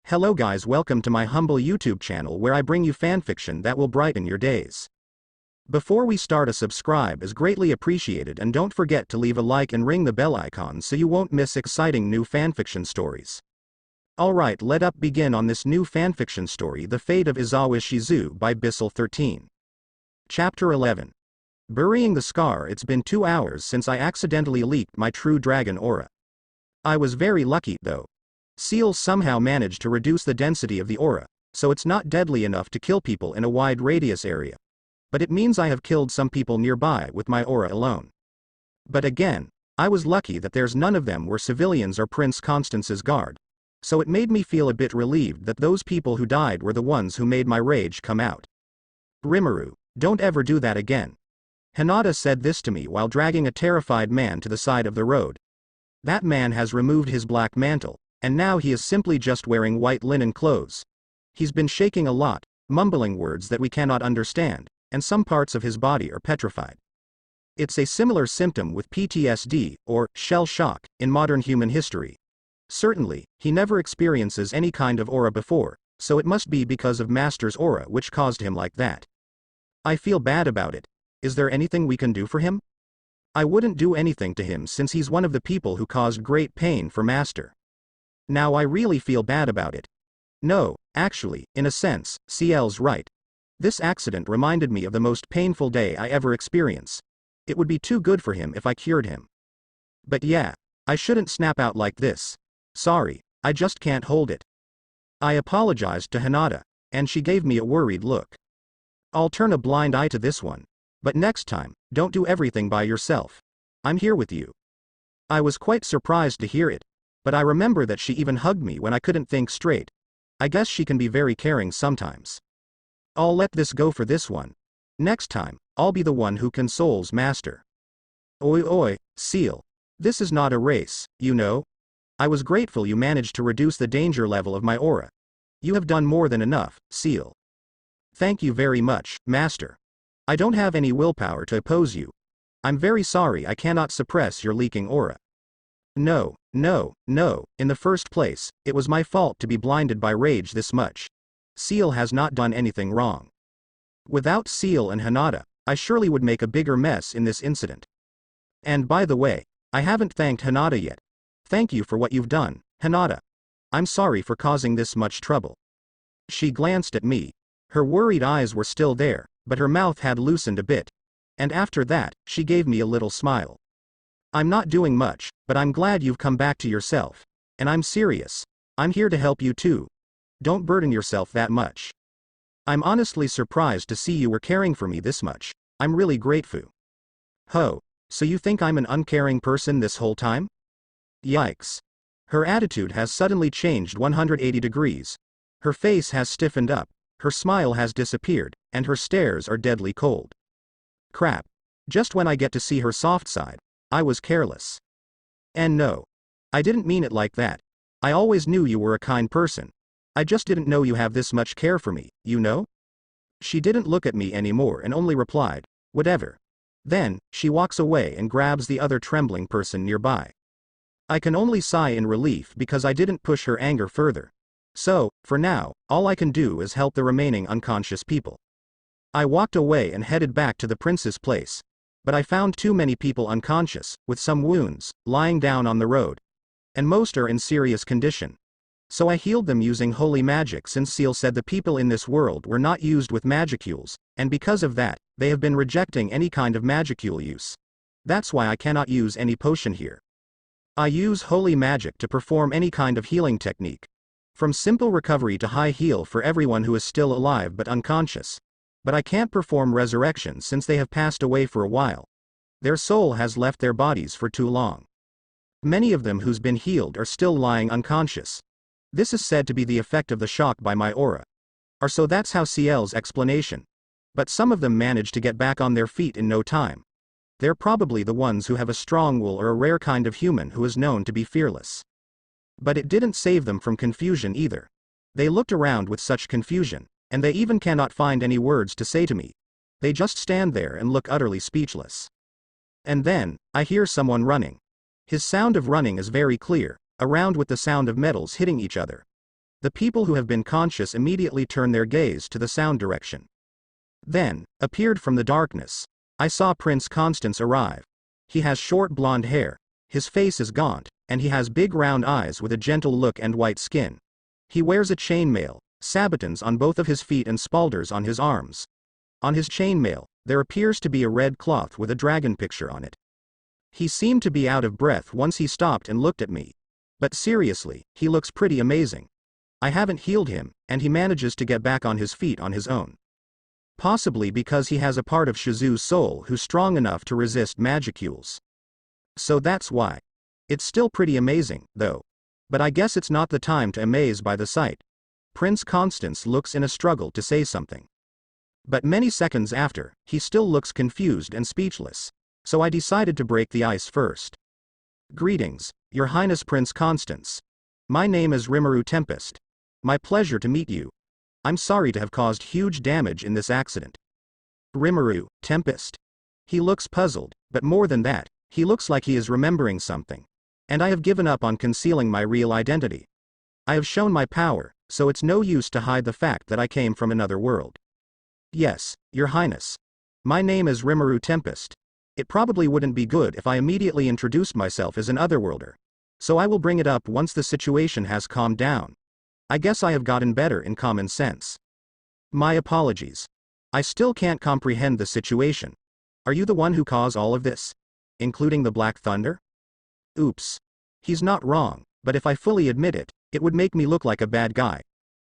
Hello guys, welcome to my humble YouTube channel where I bring you fanfiction that will brighten your days. Before we start, a subscribe is greatly appreciated, and don't forget to leave a like and ring the bell icon so you won't miss exciting new fanfiction stories. Alright, let us begin on this new fanfiction story, The Fate of Izawa Shizue by Bisel13. Chapter 11. Burying the scar. It's been 2 hours since I accidentally leaked my true dragon aura. I was very lucky, though. Seals somehow managed to reduce the density of the aura, so it's not deadly enough to kill people in a wide radius area. But it means I have killed some people nearby with my aura alone. But again, I was lucky that there's none of them were civilians or Prince Constance's guard. So it made me feel a bit relieved that those people who died were the ones who made my rage come out. Rimuru, don't ever do that again. Hinata said this to me while dragging a terrified man to the side of the road. That man has removed his black mantle, and now he is simply just wearing white linen clothes. He's been shaking a lot, mumbling words that we cannot understand, and some parts of his body are petrified. It's a similar symptom with PTSD, or shell shock, in modern human history. Certainly, he never experiences any kind of aura before, so it must be because of Master's aura which caused him like that. I feel bad about it. Is there anything we can do for him? I wouldn't do anything to him since he's one of the people who caused great pain for Master. Now I really feel bad about it. No, actually, in a sense, CL's right. This accident reminded me of the most painful day I ever experienced. It would be too good for him if I cured him. But yeah, I shouldn't snap out like this. Sorry, I just can't hold it. I apologized to Hinata, and she gave me a worried look. I'll turn a blind eye to this one. But next time, don't do everything by yourself. I'm here with you. I was quite surprised to hear it. But I remember that she even hugged me when I couldn't think straight. I guess she can be very caring sometimes. I'll let this go for this one. Next time, I'll be the one who consoles Master. Oi oi, Seal. This is not a race, you know. I was grateful you managed to reduce the danger level of my aura. You have done more than enough, Seal. Thank you very much, Master. I don't have any willpower to oppose you. I'm very sorry I cannot suppress your leaking aura. No, in the first place, it was my fault to be blinded by rage this much. Seal has not done anything wrong. Without Seal and Hinata, I surely would make a bigger mess in this incident. And by the way, I haven't thanked Hinata yet. Thank you for what you've done, Hinata. I'm sorry for causing this much trouble. She glanced at me. Her worried eyes were still there, but her mouth had loosened a bit. And after that, she gave me a little smile. I'm not doing much, but I'm glad you've come back to yourself. And I'm serious. I'm here to help you too. Don't burden yourself that much. I'm honestly surprised to see you were caring for me this much. I'm really grateful. Ho, so you think I'm an uncaring person this whole time? Yikes. Her attitude has suddenly changed 180 degrees. Her face has stiffened up, her smile has disappeared, and her stares are deadly cold. Crap. Just when I get to see her soft side, I was careless. And no. I didn't mean it like that. I always knew you were a kind person. I just didn't know you have this much care for me, you know? She didn't look at me anymore and only replied, whatever. Then, she walks away and grabs the other trembling person nearby. I can only sigh in relief because I didn't push her anger further. So, for now, all I can do is help the remaining unconscious people. I walked away and headed back to the prince's place. But I found too many people unconscious, with some wounds, lying down on the road. And most are in serious condition. So I healed them using holy magic, since Seal said the people in this world were not used with magicules, and because of that, they have been rejecting any kind of magicule use. That's why I cannot use any potion here. I use holy magic to perform any kind of healing technique. From simple recovery to high heal for everyone who is still alive but unconscious. But I can't perform resurrection since they have passed away for a while. Their soul has left their bodies for too long. Many of them who's been healed are still lying unconscious. This is said to be the effect of the shock by my aura. Or so that's how CL's explanation. But some of them manage to get back on their feet in no time. They're probably the ones who have a strong will or a rare kind of human who is known to be fearless. But it didn't save them from confusion either. They looked around with such confusion. And they even cannot find any words to say to me. They just stand there and look utterly speechless. And then, I hear someone running. His sound of running is very clear, around with the sound of metals hitting each other. The people who have been conscious immediately turn their gaze to the sound direction. Then, appeared from the darkness, I saw Prince Constance arrive. He has short blonde hair, his face is gaunt, and he has big round eyes with a gentle look and white skin. He wears a chainmail, sabatons on both of his feet and spalders on his arms. On his chainmail, there appears to be a red cloth with a dragon picture on it. He seemed to be out of breath once he stopped and looked at me. But seriously, he looks pretty amazing. I haven't healed him, and he manages to get back on his feet on his own. Possibly because he has a part of Shizue's soul who's strong enough to resist magicules. So that's why. It's still pretty amazing, though. But I guess it's not the time to amaze by the sight. Prince Constance looks in a struggle to say something. But many seconds after, he still looks confused and speechless. So I decided to break the ice first. Greetings, Your Highness Prince Constance. My name is Rimuru Tempest. My pleasure to meet you. I'm sorry to have caused huge damage in this accident. Rimuru, Tempest. He looks puzzled, but more than that, he looks like he is remembering something. And I have given up on concealing my real identity. I have shown my power, so it's no use to hide the fact that I came from another world. Yes, Your Highness. My name is Rimuru Tempest. It probably wouldn't be good if I immediately introduced myself as an otherworlder. So I will bring it up once the situation has calmed down. I guess I have gotten better in common sense. My apologies. I still can't comprehend the situation. Are you the one who caused all of this? Including the Black Thunder? Oops. He's not wrong, but if I fully admit it, it would make me look like a bad guy.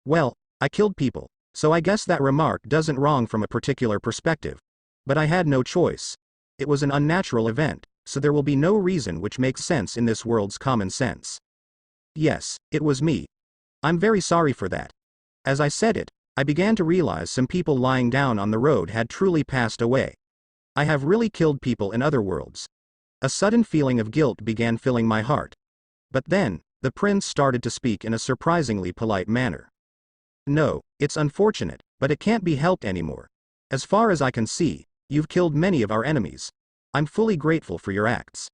Well, I killed people, so I guess that remark doesn't wrong from a particular perspective. But I had no choice. It was an unnatural event, so there will be no reason which makes sense in this world's common sense. Yes, it was me. I'm very sorry for that. As I said it, I began to realize some people lying down on the road had truly passed away. I have really killed people in other worlds. A sudden feeling of guilt began filling my heart. But then, the prince started to speak in a surprisingly polite manner. No, it's unfortunate, but it can't be helped anymore. As far as I can see, you've killed many of our enemies. I'm fully grateful for your acts.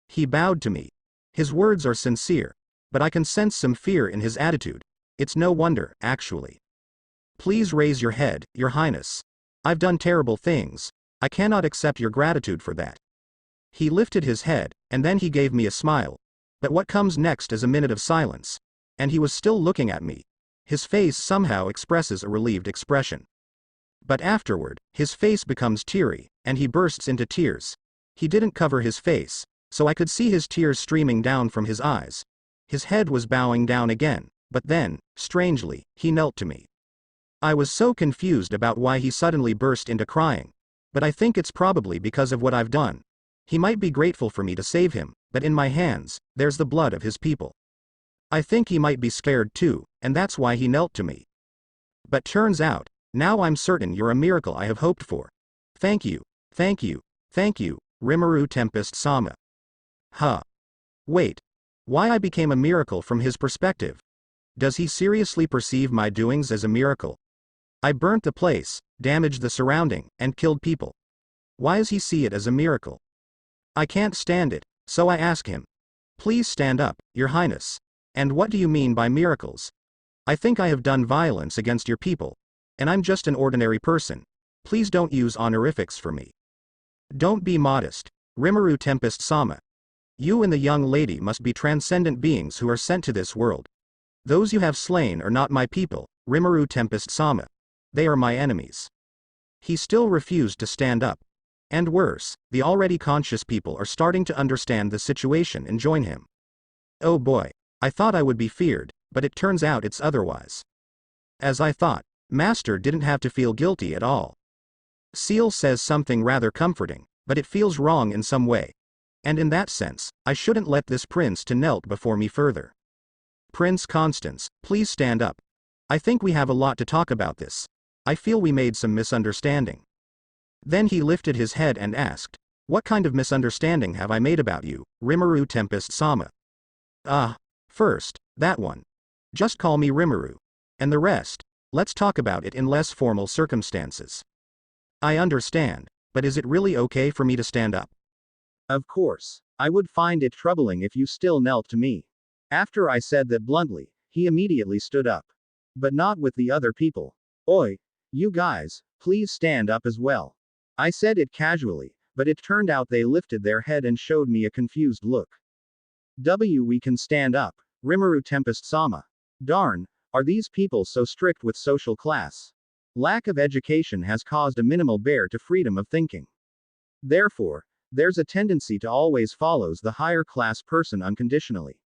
He bowed to me. His words are sincere, but I can sense some fear in his attitude. It's no wonder, actually. Please raise your head, Your Highness. I've done terrible things. I cannot accept your gratitude for that. He lifted his head, and then he gave me a smile. But what comes next is a minute of silence. And he was still looking at me. His face somehow expresses a relieved expression. But afterward, his face becomes teary, and he bursts into tears. He didn't cover his face, so I could see his tears streaming down from his eyes. His head was bowing down again, but then, strangely, he knelt to me. I was so confused about why he suddenly burst into crying. But I think it's probably because of what I've done. He might be grateful for me to save him, but in my hands, there's the blood of his people. I think he might be scared too, and that's why he knelt to me. But turns out, now I'm certain you're a miracle I have hoped for. Thank you, thank you, thank you, Rimuru Tempest-sama. Huh. Wait. Why I became a miracle from his perspective? Does he seriously perceive my doings as a miracle? I burnt the place, damaged the surrounding, and killed people. Why does he see it as a miracle? I can't stand it, so I ask him. Please stand up, Your Highness. And what do you mean by miracles? I think I have done violence against your people. And I'm just an ordinary person. Please don't use honorifics for me. Don't be modest, Rimuru Tempest-sama. You and the young lady must be transcendent beings who are sent to this world. Those you have slain are not my people, Rimuru Tempest-sama. They are my enemies. He still refused to stand up. And worse, the already conscious people are starting to understand the situation and join him. Oh boy, I thought I would be feared, but it turns out it's otherwise. As I thought, Master didn't have to feel guilty at all. Seal says something rather comforting, but it feels wrong in some way. And in that sense, I shouldn't let this prince to knelt before me further. Prince Constance, please stand up. I think we have a lot to talk about this. I feel we made some misunderstanding. Then he lifted his head and asked, what kind of misunderstanding have I made about you, Rimuru Tempest-sama? First, that one. Just call me Rimuru. And the rest, let's talk about it in less formal circumstances. I understand, but is it really okay for me to stand up? Of course, I would find it troubling if you still knelt to me. After I said that bluntly, He immediately stood up. But not with the other people. Oi! You guys, please stand up as well. I said it casually, but it turned out they lifted their head and showed me a confused look. We can stand up, Rimuru Tempest-sama. Darn, are these people so strict with social class? Lack of education has caused a minimal bar to freedom of thinking. Therefore, there's a tendency to always follows the higher class person unconditionally.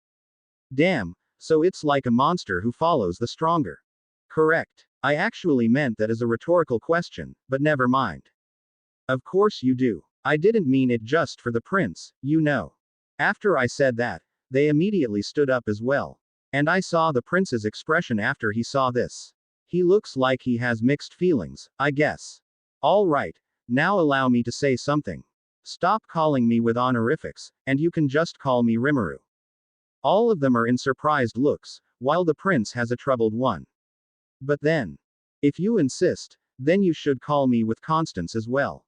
Damn, so it's like a monster who follows the stronger. Correct. I actually meant that as a rhetorical question, but never mind. Of course you do. I didn't mean it just for the prince, you know. After I said that, they immediately stood up as well. And I saw the prince's expression after he saw this. He looks like he has mixed feelings, I guess. All right, now allow me to say something. Stop calling me with honorifics, and you can just call me Rimuru. All of them are in surprised looks, while the prince has a troubled one. But then, if you insist, then you should call me with Constance as well.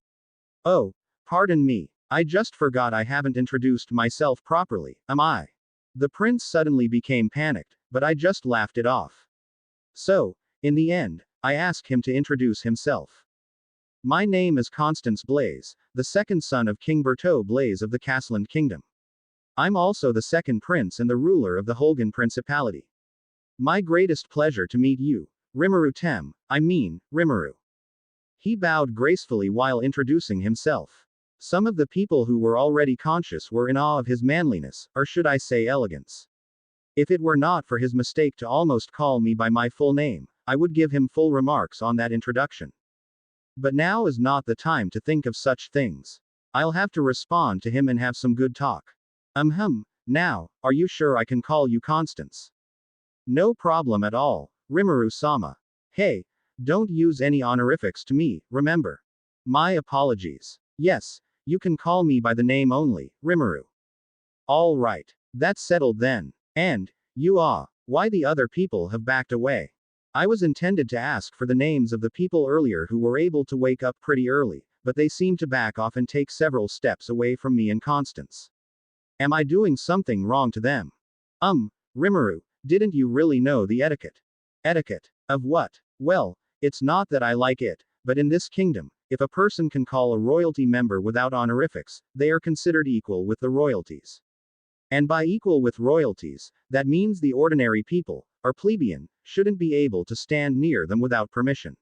Oh, pardon me, I just forgot I haven't introduced myself properly, am I? The prince suddenly became panicked, but I just laughed it off. So, in the end, I asked him to introduce himself. My name is Constance Blaze, the second son of King Berteau Blaze of the Castland Kingdom. I'm also the second prince and the ruler of the Holgan Principality. My greatest pleasure to meet you, Rimuru Rimuru. He bowed gracefully while introducing himself. Some of the people who were already conscious were in awe of his manliness, or should I say elegance. If it were not for his mistake to almost call me by my full name, I would give him full remarks on that introduction. But now is not the time to think of such things. I'll have to respond to him and have some good talk. Now, are you sure I can call you Constance? No problem at all, Rimuru-sama. Hey, don't use any honorifics to me, remember. My apologies. Yes, you can call me by the name only, Rimuru. All right, that's settled then. And, why the other people have backed away. I was intended to ask for the names of the people earlier who were able to wake up pretty early, but they seem to back off and take several steps away from me and Constance. Am I doing something wrong to them? Rimuru, didn't you really know the etiquette? Etiquette? Of what? Well, it's not that I like it, but in this kingdom, if a person can call a royalty member without honorifics, they are considered equal with the royalties. And by equal with royalties, that means the ordinary people, or plebeian, shouldn't be able to stand near them without permission.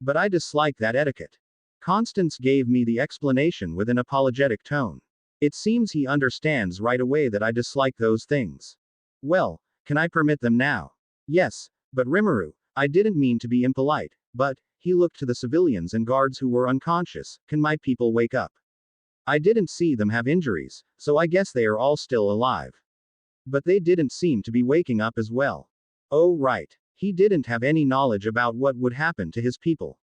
But I dislike that etiquette. Constance gave me the explanation with an apologetic tone. It seems he understands right away that I dislike those things. Well, can I permit them now? Yes, but Rimuru, I didn't mean to be impolite, but, he looked to the civilians and guards who were unconscious, can my people wake up? I didn't see them have injuries, so I guess they are all still alive. But they didn't seem to be waking up as well. Oh right, he didn't have any knowledge about what would happen to his people.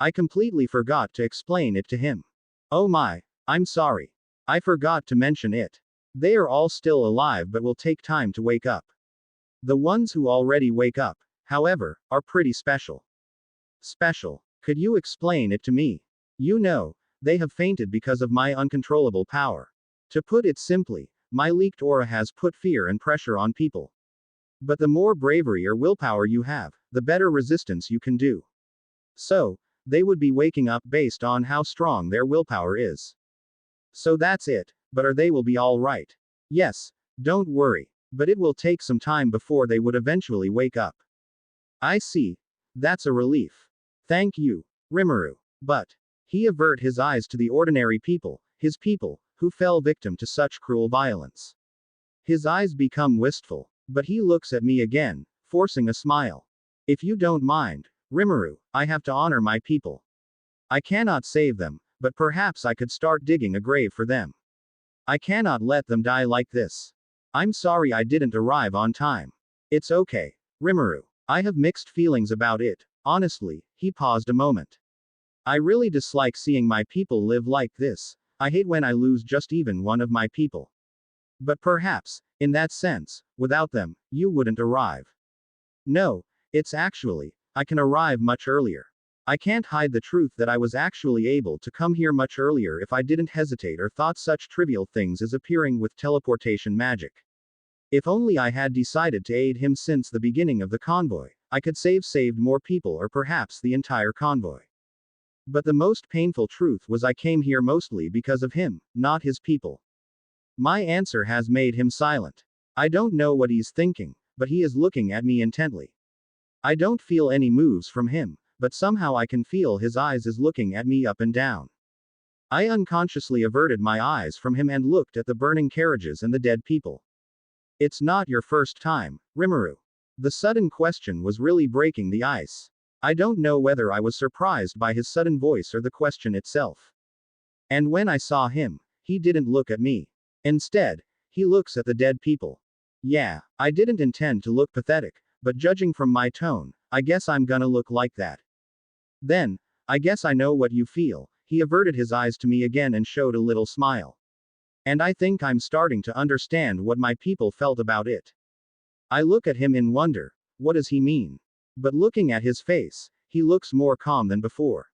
I completely forgot to explain it to him. Oh my, I'm sorry. I forgot to mention it. They are all still alive but will take time to wake up. The ones who already wake up, however, are pretty special. Special? Could you explain it to me? You know, they have fainted because of my uncontrollable power. To put it simply, my leaked aura has put fear and pressure on people. But the more bravery or willpower you have, the better resistance you can do. So, they would be waking up based on how strong their willpower is. So that's it, but they will be all right. Yes, don't worry, but it will take some time before they would eventually wake up. I see. That's a relief. Thank you, Rimuru. But, he avert his eyes to the ordinary people, his people, who fell victim to such cruel violence. His eyes become wistful, but he looks at me again, forcing a smile. If you don't mind, Rimuru, I have to honor my people. I cannot save them, but perhaps I could start digging a grave for them. I cannot let them die like this. I'm sorry I didn't arrive on time. It's okay, Rimuru. I have mixed feelings about it, honestly. He paused a moment. I really dislike seeing my people live like this. I hate when I lose just even one of my people. But perhaps, in that sense, without them, you wouldn't arrive. No, it's actually, I can arrive much earlier. I can't hide the truth that I was actually able to come here much earlier if I didn't hesitate or thought such trivial things as appearing with teleportation magic. If only I had decided to aid him since the beginning of the convoy, I could saved more people or perhaps the entire convoy. But the most painful truth was I came here mostly because of him, not his people. My answer has made him silent. I don't know what he's thinking, but he is looking at me intently. I don't feel any moves from him, but somehow I can feel his eyes is looking at me up and down. I unconsciously averted my eyes from him and looked at the burning carriages and the dead people. It's not your first time, Rimuru. The sudden question was really breaking the ice. I don't know whether I was surprised by his sudden voice or the question itself. And when I saw him, he didn't look at me. Instead, he looks at the dead people. Yeah, I didn't intend to look pathetic, but judging from my tone, I guess I'm gonna look like that. Then, I guess I know what you feel. He averted his eyes to me again and showed a little smile. And I think I'm starting to understand what my people felt about it. I look at him in wonder. What does he mean? But looking at his face, he looks more calm than before.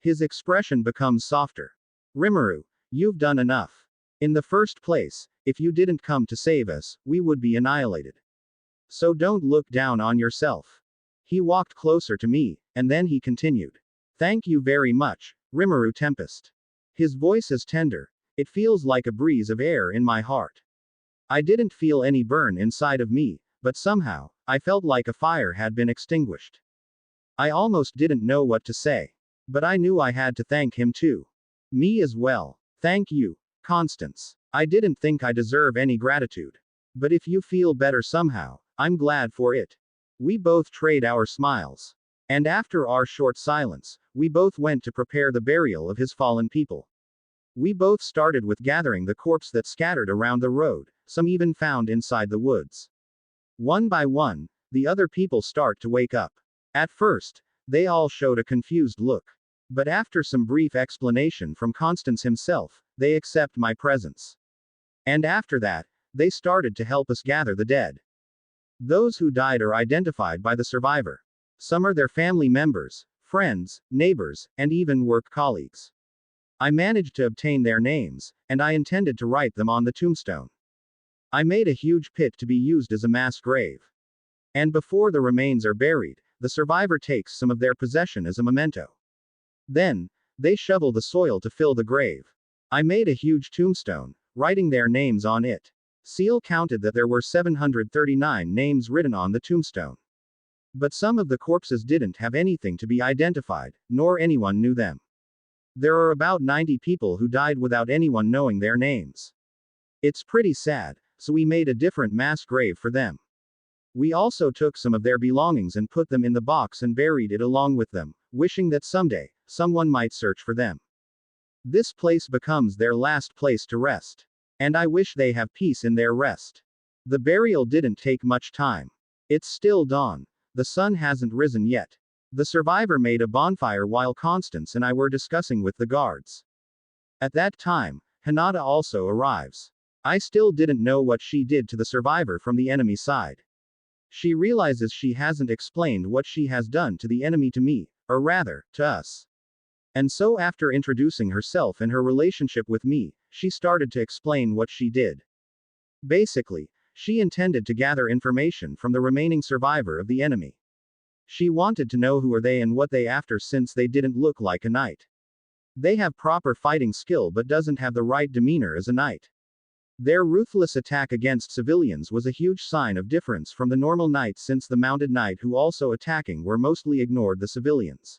His expression becomes softer. Rimuru, you've done enough. In the first place, if you didn't come to save us, we would be annihilated. So don't look down on yourself. He walked closer to me, and then he continued. Thank you very much, Rimuru Tempest. His voice is tender. It feels like a breeze of air in my heart. I didn't feel any burn inside of me, but somehow, I felt like a fire had been extinguished. I almost didn't know what to say. But I knew I had to thank him too. Me as well. Thank you, Constance. I didn't think I deserve any gratitude. But if you feel better somehow, I'm glad for it. We both trade our smiles. And after our short silence, we both went to prepare the burial of his fallen people. We both started with gathering the corpse that scattered around the road, some even found inside the woods. One by one, the other people start to wake up. At first, they all showed a confused look. But after some brief explanation from Constance himself, they accept my presence. And after that, they started to help us gather the dead. Those who died are identified by the survivor. Some are their family members, friends, neighbors, and even work colleagues. I managed to obtain their names, and I intended to write them on the tombstone. I made a huge pit to be used as a mass grave. And before the remains are buried, the survivor takes some of their possession as a memento. Then, they shovel the soil to fill the grave. I made a huge tombstone, writing their names on it. Seal counted that there were 739 names written on the tombstone. But some of the corpses didn't have anything to be identified, nor anyone knew them. There are about 90 people who died without anyone knowing their names. It's pretty sad, so we made a different mass grave for them. We also took some of their belongings and put them in the box and buried it along with them, wishing that someday, someone might search for them. This place becomes their last place to rest. And I wish they have peace in their rest. The burial didn't take much time. It's still dawn. The sun hasn't risen yet. The survivor made a bonfire while Constance and I were discussing with the guards. At that time, Hinata also arrives. I still didn't know what she did to the survivor from the enemy side. She realizes she hasn't explained what she has done to the enemy to me, or rather, to us. And so after introducing herself and her relationship with me, she started to explain what she did. Basically, she intended to gather information from the remaining survivor of the enemy. She wanted to know who are they and what they after since they didn't look like a knight. They have proper fighting skill but doesn't have the right demeanor as a knight. Their ruthless attack against civilians was a huge sign of difference from the normal knights since the mounted knight who also attacking were mostly ignored the civilians.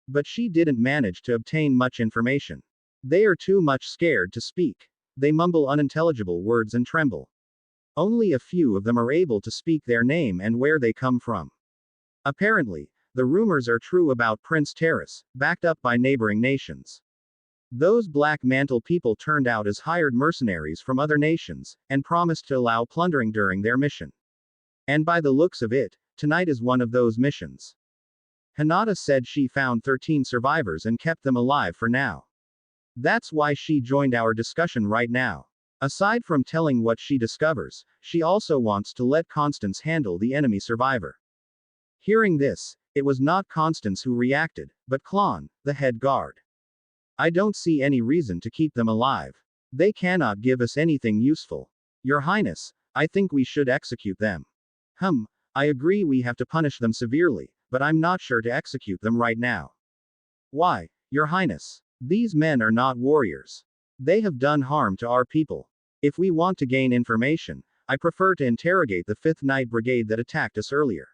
But she didn't manage to obtain much information. They are too much scared to speak. They mumble unintelligible words and tremble. Only a few of them are able to speak their name and where they come from. Apparently, the rumors are true about Prince Terrace, backed up by neighboring nations. Those Black Mantle people turned out as hired mercenaries from other nations, and promised to allow plundering during their mission. And by the looks of it, tonight is one of those missions. Hinata said she found 13 survivors and kept them alive for now. That's why she joined our discussion right now. Aside from telling what she discovers, she also wants to let Constance handle the enemy survivor. Hearing this, it was not Constance who reacted, but Klon, the head guard. I don't see any reason to keep them alive. They cannot give us anything useful. Your Highness, I think we should execute them. I agree we have to punish them severely, but I'm not sure to execute them right now. Why, Your Highness? These men are not warriors. They have done harm to our people. If we want to gain information, I prefer to interrogate the 5th Night Brigade that attacked us earlier.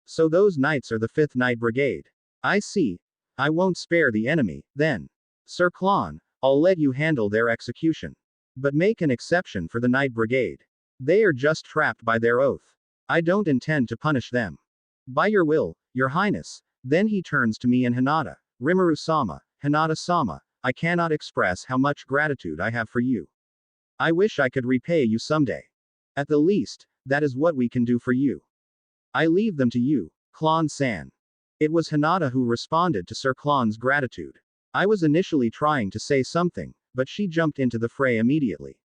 So those knights are the 5th Night Brigade. I see. I won't spare the enemy, then. Sir Klon, I'll let you handle their execution. But make an exception for the Night Brigade. They are just trapped by their oath. I don't intend to punish them. By your will, Your Highness. Then he turns to me and Hinata. Rimuru-sama, Hinata-sama, I cannot express how much gratitude I have for you. I wish I could repay you someday. At the least, that is what we can do for you. I leave them to you, Klon-san. It was Hinata who responded to Sir Klon's gratitude. I was initially trying to say something, but she jumped into the fray immediately.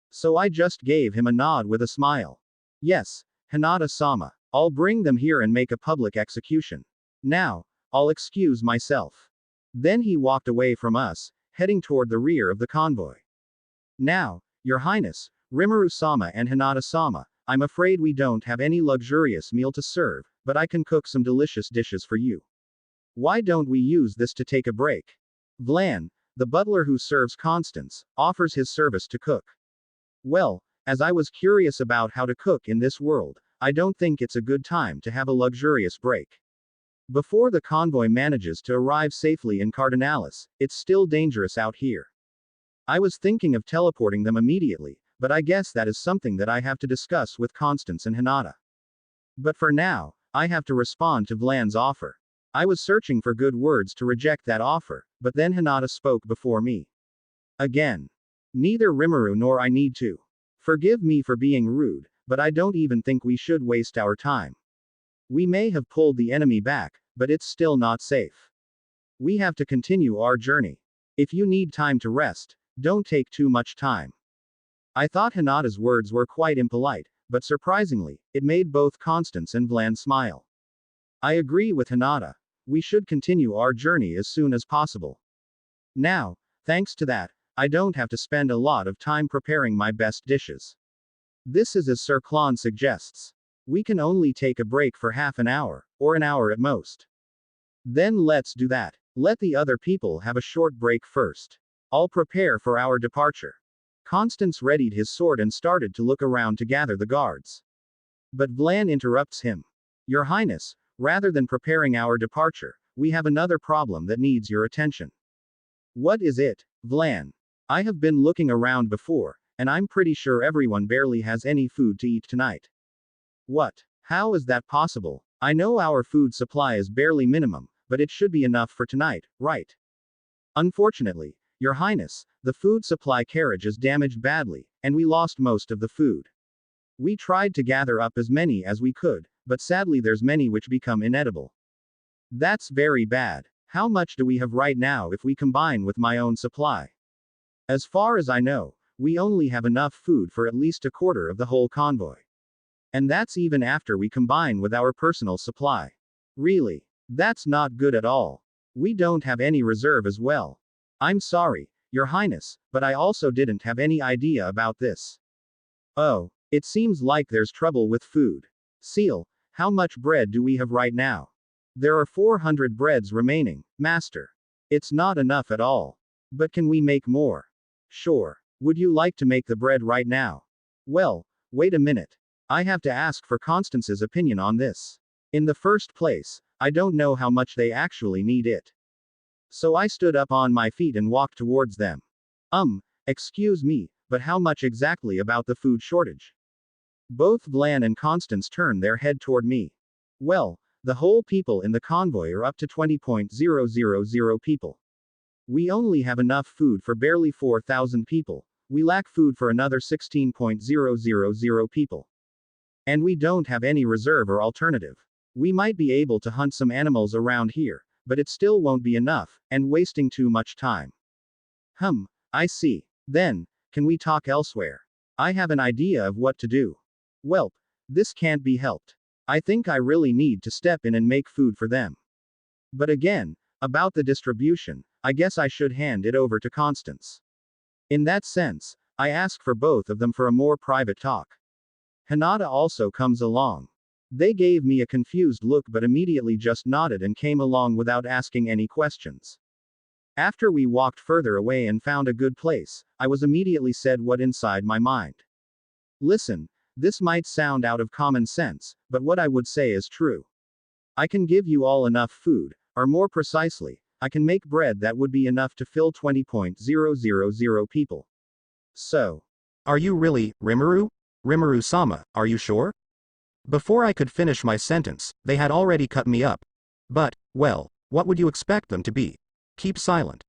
So I just gave him a nod with a smile. Yes, Hinata-sama, I'll bring them here and make a public execution. Now, I'll excuse myself. Then he walked away from us, heading toward the rear of the convoy. Now, Your Highness, Rimuru-sama and Hinata-sama, I'm afraid we don't have any luxurious meal to serve, but I can cook some delicious dishes for you. Why don't we use this to take a break? Vlan, the butler who serves Constance, offers his service to cook. Well, as I was curious about how to cook in this world, I don't think it's a good time to have a luxurious break. Before the convoy manages to arrive safely in Cardinalis, it's still dangerous out here. I was thinking of teleporting them immediately, but I guess that is something that I have to discuss with Constance and Hinata. But for now, I have to respond to Vlan's offer. I was searching for good words to reject that offer, but then Hinata spoke before me. Again. Neither Rimuru nor I need to. Forgive me for being rude, but I don't even think we should waste our time. We may have pulled the enemy back, but it's still not safe. We have to continue our journey. If you need time to rest, don't take too much time. I thought Hinata's words were quite impolite, but surprisingly, it made both Constance and Vlan smile. I agree with Hinata. We should continue our journey as soon as possible. Now, thanks to that, I don't have to spend a lot of time preparing my best dishes. This is as Sir Klon suggests. We can only take a break for half an hour, or an hour at most. Then let's do that. Let the other people have a short break first. I'll prepare for our departure. Constance readied his sword and started to look around to gather the guards. But Vlan interrupts him. Your Highness, rather than preparing our departure, we have another problem that needs your attention. What is it, Vlan? I have been looking around before, and I'm pretty sure everyone barely has any food to eat tonight. What? How is that possible? I know our food supply is barely minimum, but it should be enough for tonight, right? Unfortunately, Your Highness, the food supply carriage is damaged badly, and we lost most of the food. We tried to gather up as many as we could, but sadly there's many which become inedible. That's very bad. How much do we have right now if we combine with my own supply? As far as I know, we only have enough food for at least a quarter of the whole convoy. And that's even after we combine with our personal supply. Really? That's not good at all. We don't have any reserve as well. I'm sorry, Your Highness, but I also didn't have any idea about this. Oh, it seems like there's trouble with food. Seal, how much bread do we have right now? There are 400 breads remaining, Master. It's not enough at all. But can we make more? Sure. Would you like to make the bread right now? Well, wait a minute. I have to ask for Constance's opinion on this. In the first place, I don't know how much they actually need it. So I stood up on my feet and walked towards them. Excuse me, but how much exactly about the food shortage? Both Vlan and Constance turned their head toward me. Well, the whole people in the convoy are up to 20,000 people. We only have enough food for barely 4,000 people. We lack food for another 16,000 people. And we don't have any reserve or alternative. We might be able to hunt some animals around here, but it still won't be enough, and wasting too much time. I see. Then, can we talk elsewhere? I have an idea of what to do. Welp, this can't be helped. I think I really need to step in and make food for them. But again, about the distribution, I guess I should hand it over to Constance. In that sense, I ask for both of them for a more private talk. Hinata also comes along. They gave me a confused look but immediately just nodded and came along without asking any questions. After we walked further away and found a good place, I was immediately said what inside my mind. Listen, this might sound out of common sense, but what I would say is true. I can give you all enough food, or more precisely, I can make bread that would be enough to fill 20,000 people. So. Are you really, Rimuru? Rimuru-sama, are you sure? Before I could finish my sentence, they had already cut me up. But, well, what would you expect them to be? Keep silent.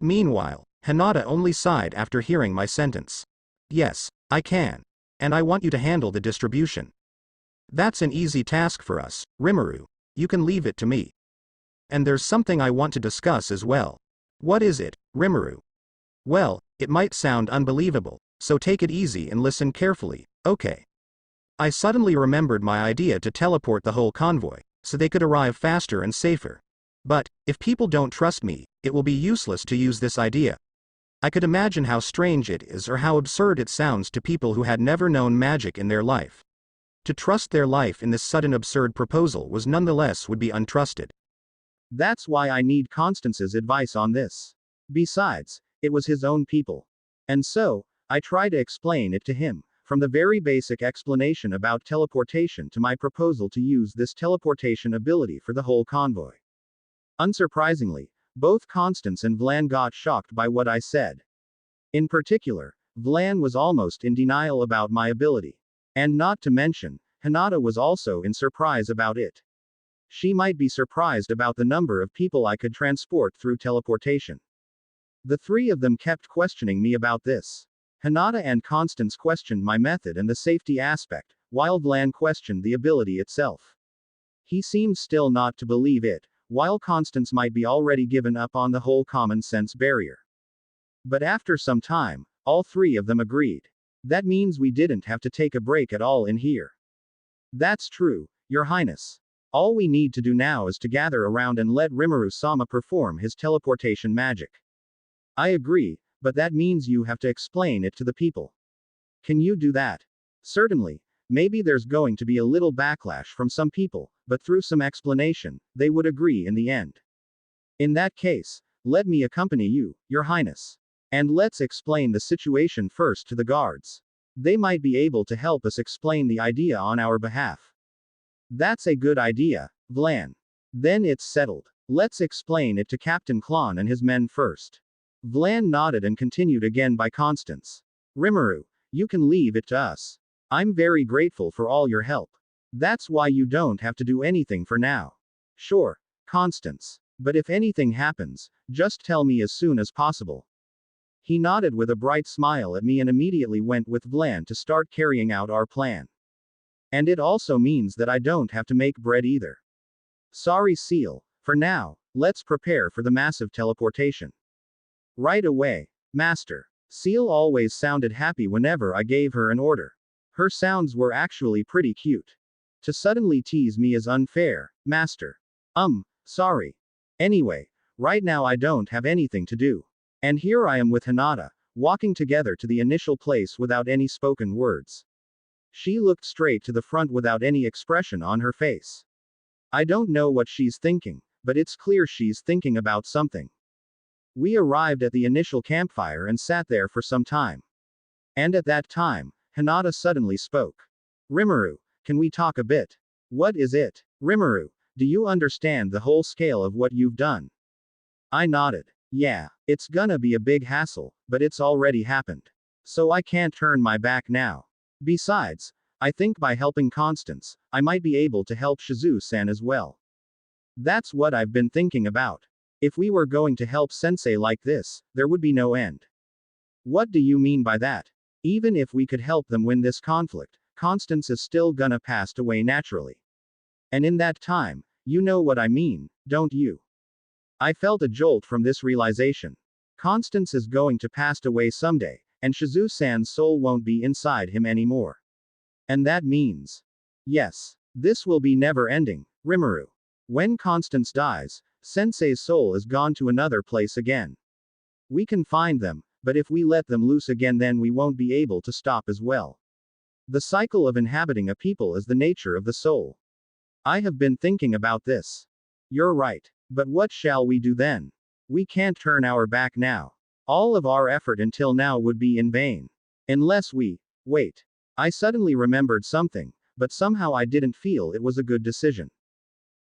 Meanwhile, Hinata only sighed after hearing my sentence. Yes, I can. And I want you to handle the distribution. That's an easy task for us, Rimuru. You can leave it to me. And there's something I want to discuss as well. What is it, Rimuru? Well, it might sound unbelievable, so take it easy and listen carefully, okay? I suddenly remembered my idea to teleport the whole convoy, so they could arrive faster and safer. But, if people don't trust me, it will be useless to use this idea. I could imagine how strange it is or how absurd it sounds to people who had never known magic in their life. To trust their life in this sudden absurd proposal was nonetheless would be untrusted. That's why I need Constance's advice on this. Besides, it was his own people. And so, I try to explain it to him, from the very basic explanation about teleportation to my proposal to use this teleportation ability for the whole convoy. Unsurprisingly, both Constance and Vlan got shocked by what I said. In particular, Vlan was almost in denial about my ability. And not to mention, Hinata was also in surprise about it. She might be surprised about the number of people I could transport through teleportation. The three of them kept questioning me about this. Hinata and Constance questioned my method and the safety aspect, while Vlan questioned the ability itself. He seemed still not to believe it, while Constance might be already given up on the whole common sense barrier. But after some time, all three of them agreed. That means we didn't have to take a break at all in here. That's true, Your Highness. All we need to do now is to gather around and let Rimuru-sama perform his teleportation magic. I agree, but that means you have to explain it to the people. Can you do that? Certainly. Maybe there's going to be a little backlash from some people, but through some explanation, they would agree in the end. In that case, let me accompany you, Your Highness. And let's explain the situation first to the guards. They might be able to help us explain the idea on our behalf. That's a good idea, Vlan. Then it's settled. Let's explain it to Captain Klon and his men first. Vlan nodded and continued again by Constance. Rimuru, you can leave it to us. I'm very grateful for all your help. That's why you don't have to do anything for now. Sure, Constance. But if anything happens, just tell me as soon as possible. He nodded with a bright smile at me and immediately went with Vlan to start carrying out our plan. And it also means that I don't have to make bread either. Sorry, Seal. For now, let's prepare for the massive teleportation. Right away, Master. Seal always sounded happy whenever I gave her an order. Her sounds were actually pretty cute. To suddenly tease me is unfair, Master. Sorry. Anyway, right now I don't have anything to do. And here I am with Hinata, walking together to the initial place without any spoken words. She looked straight to the front without any expression on her face. I don't know what she's thinking, but it's clear she's thinking about something. We arrived at the initial campfire and sat there for some time. And at that time, Hinata suddenly spoke. Rimuru, can we talk a bit? What is it? Rimuru, do you understand the whole scale of what you've done? I nodded. Yeah, it's gonna be a big hassle, but it's already happened. So I can't turn my back now. Besides, I think by helping Constance, I might be able to help Shizue-san as well. That's what I've been thinking about. If we were going to help Sensei like this, there would be no end. What do you mean by that? Even if we could help them win this conflict, Constance is still gonna pass away naturally. And in that time, you know what I mean, don't you? I felt a jolt from this realization. Constance is going to pass away someday, and Shizue-san's soul won't be inside him anymore. And that means. Yes. This will be never ending, Rimuru. When Constance dies, Sensei's soul is gone to another place again. We can find them, but if we let them loose again then we won't be able to stop as well. The cycle of inhabiting a people is the nature of the soul. I have been thinking about this. You're right. But what shall we do then? We can't turn our back now. All of our effort until now would be in vain. Unless we. Wait. I suddenly remembered something, but somehow I didn't feel it was a good decision.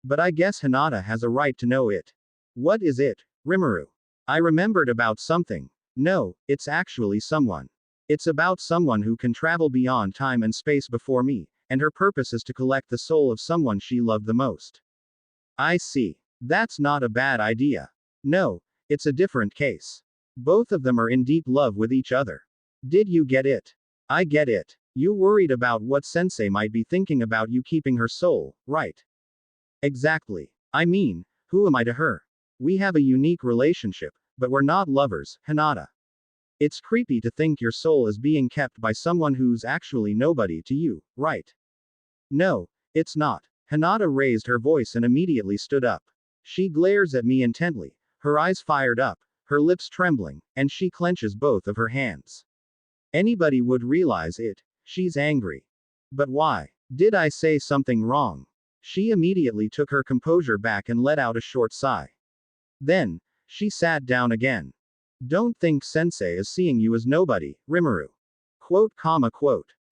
But I guess Hinata has a right to know it. What is it, Rimuru? I remembered about something. No, it's actually someone. It's about someone who can travel beyond time and space before me, and her purpose is to collect the soul of someone she loved the most. I see. That's not a bad idea. No, it's a different case. Both of them are in deep love with each other. Did you get it? I get it. You worried about what Sensei might be thinking about you keeping her soul, right? Exactly. I mean, who am I to her? We have a unique relationship, but we're not lovers, Hinata. It's creepy to think your soul is being kept by someone who's actually nobody to you, right? No, it's not. Hinata raised her voice and immediately stood up. She glares at me intently, her eyes fired up, her lips trembling, and she clenches both of her hands. Anybody would realize it. She's angry. But why? Did I say something wrong? She immediately took her composure back and let out a short sigh. Then, she sat down again. Don't think Sensei is seeing you as nobody, Rimuru. Quote.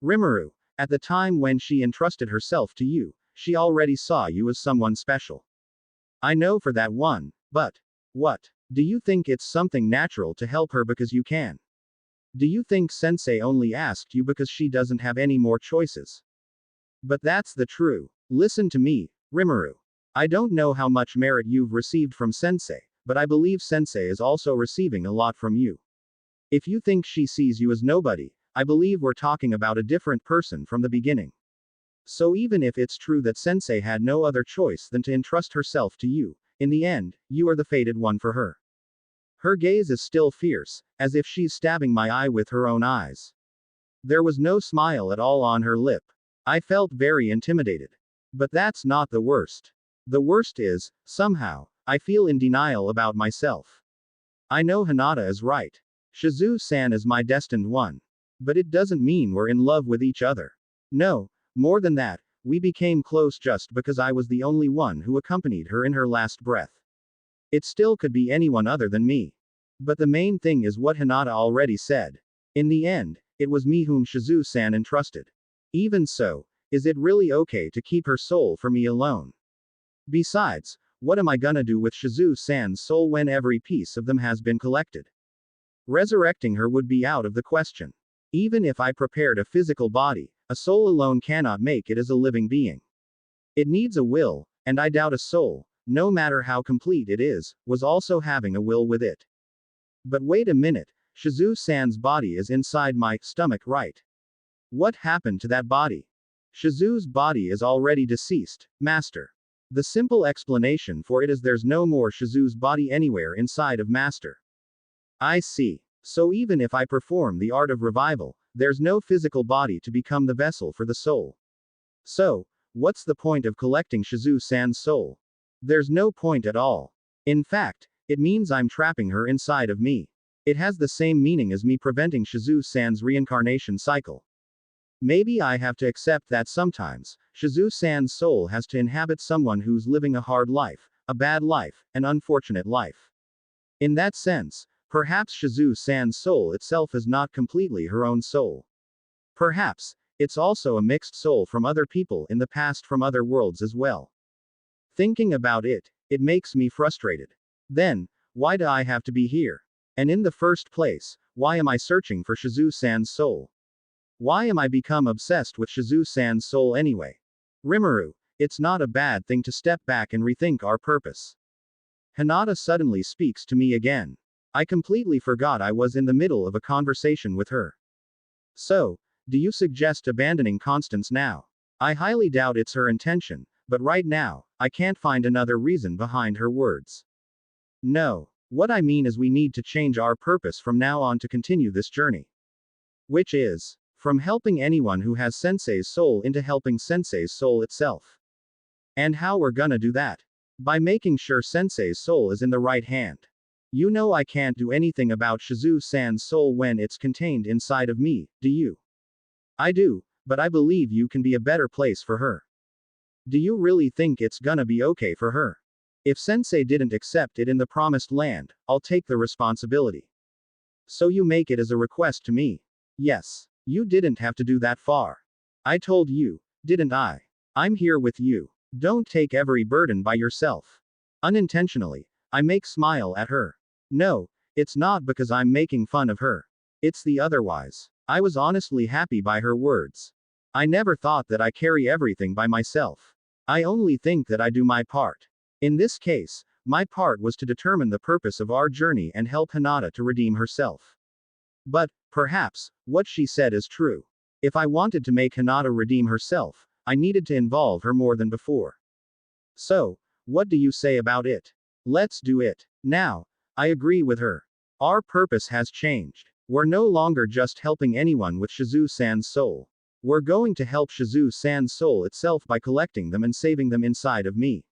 Rimuru, at the time when she entrusted herself to you, she already saw you as someone special. I know for that one, but what? Do you think it's something natural to help her because you can? Do you think Sensei only asked you because she doesn't have any more choices? But that's the true. Listen to me, Rimuru. I don't know how much merit you've received from Sensei, but I believe Sensei is also receiving a lot from you. If you think she sees you as nobody, I believe we're talking about a different person from the beginning. So even if it's true that Sensei had no other choice than to entrust herself to you, in the end, you are the fated one for her. Her gaze is still fierce, as if she's stabbing my eye with her own eyes. There was no smile at all on her lip. I felt very intimidated. But that's not the worst. The worst is, somehow, I feel in denial about myself. I know Hinata is right. Shizue-san is my destined one. But it doesn't mean we're in love with each other. No, more than that, we became close just because I was the only one who accompanied her in her last breath. It still could be anyone other than me. But the main thing is what Hinata already said. In the end, it was me whom Shizue-san entrusted. Even so, is it really okay to keep her soul for me alone? Besides, what am I gonna do with Shizue-san's soul when every piece of them has been collected? Resurrecting her would be out of the question. Even if I prepared a physical body, a soul alone cannot make it as a living being. It needs a will, and I doubt a soul, no matter how complete it is, was also having a will with it. But wait a minute, Shizue-san's body is inside my stomach, right? What happened to that body? Shizue's body is already deceased, Master. The simple explanation for it is there's no more Shizue's body anywhere inside of Master. I see. So even if I perform the art of revival, there's no physical body to become the vessel for the soul. So, what's the point of collecting Shizue-san's soul? There's no point at all. In fact, it means I'm trapping her inside of me. It has the same meaning as me preventing Shizue-san's reincarnation cycle. Maybe I have to accept that sometimes, Shizue-san's soul has to inhabit someone who's living a hard life, a bad life, an unfortunate life. In that sense, perhaps Shizue-san's soul itself is not completely her own soul. Perhaps, it's also a mixed soul from other people in the past from other worlds as well. Thinking about it, it makes me frustrated. Then, why do I have to be here? And in the first place, why am I searching for Shizue-san's soul? Why am I become obsessed with Shizue-san's soul anyway? Rimuru, it's not a bad thing to step back and rethink our purpose. Hinata suddenly speaks to me again. I completely forgot I was in the middle of a conversation with her. So, do you suggest abandoning Constance now? I highly doubt it's her intention, but right now, I can't find another reason behind her words. No. What I mean is we need to change our purpose from now on to continue this journey. Which is, from helping anyone who has Sensei's soul into helping Sensei's soul itself. And how we're gonna do that? By making sure Sensei's soul is in the right hand. You know I can't do anything about Shizue-san's soul when it's contained inside of me, do you? I do, but I believe you can be a better place for her. Do you really think it's gonna be okay for her? If Sensei didn't accept it in the promised land, I'll take the responsibility. So you make it as a request to me? Yes. You didn't have to do that far. I told you, didn't I? I'm here with you. Don't take every burden by yourself. Unintentionally, I make smile at her. No, it's not because I'm making fun of her. It's the otherwise. I was honestly happy by her words. I never thought that I carry everything by myself. I only think that I do my part. In this case, my part was to determine the purpose of our journey and help Hinata to redeem herself. But, perhaps, what she said is true. If I wanted to make Hinata redeem herself, I needed to involve her more than before. So, what do you say about it? Let's do it. Now, I agree with her. Our purpose has changed. We're no longer just helping anyone with Shizue-san's soul. We're going to help Shizue-san's soul itself by collecting them and saving them inside of me.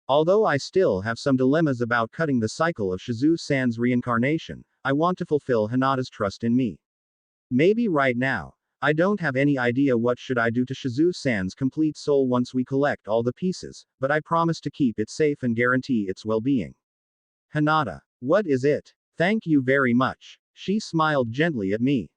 Although I still have some dilemmas about cutting the cycle of Shizue-san's reincarnation, I want to fulfill Hinata's trust in me. Maybe right now, I don't have any idea what should I do to Shizue-san's complete soul once we collect all the pieces, but I promise to keep it safe and guarantee its well-being. Hinata. What is it? Thank you very much. She smiled gently at me.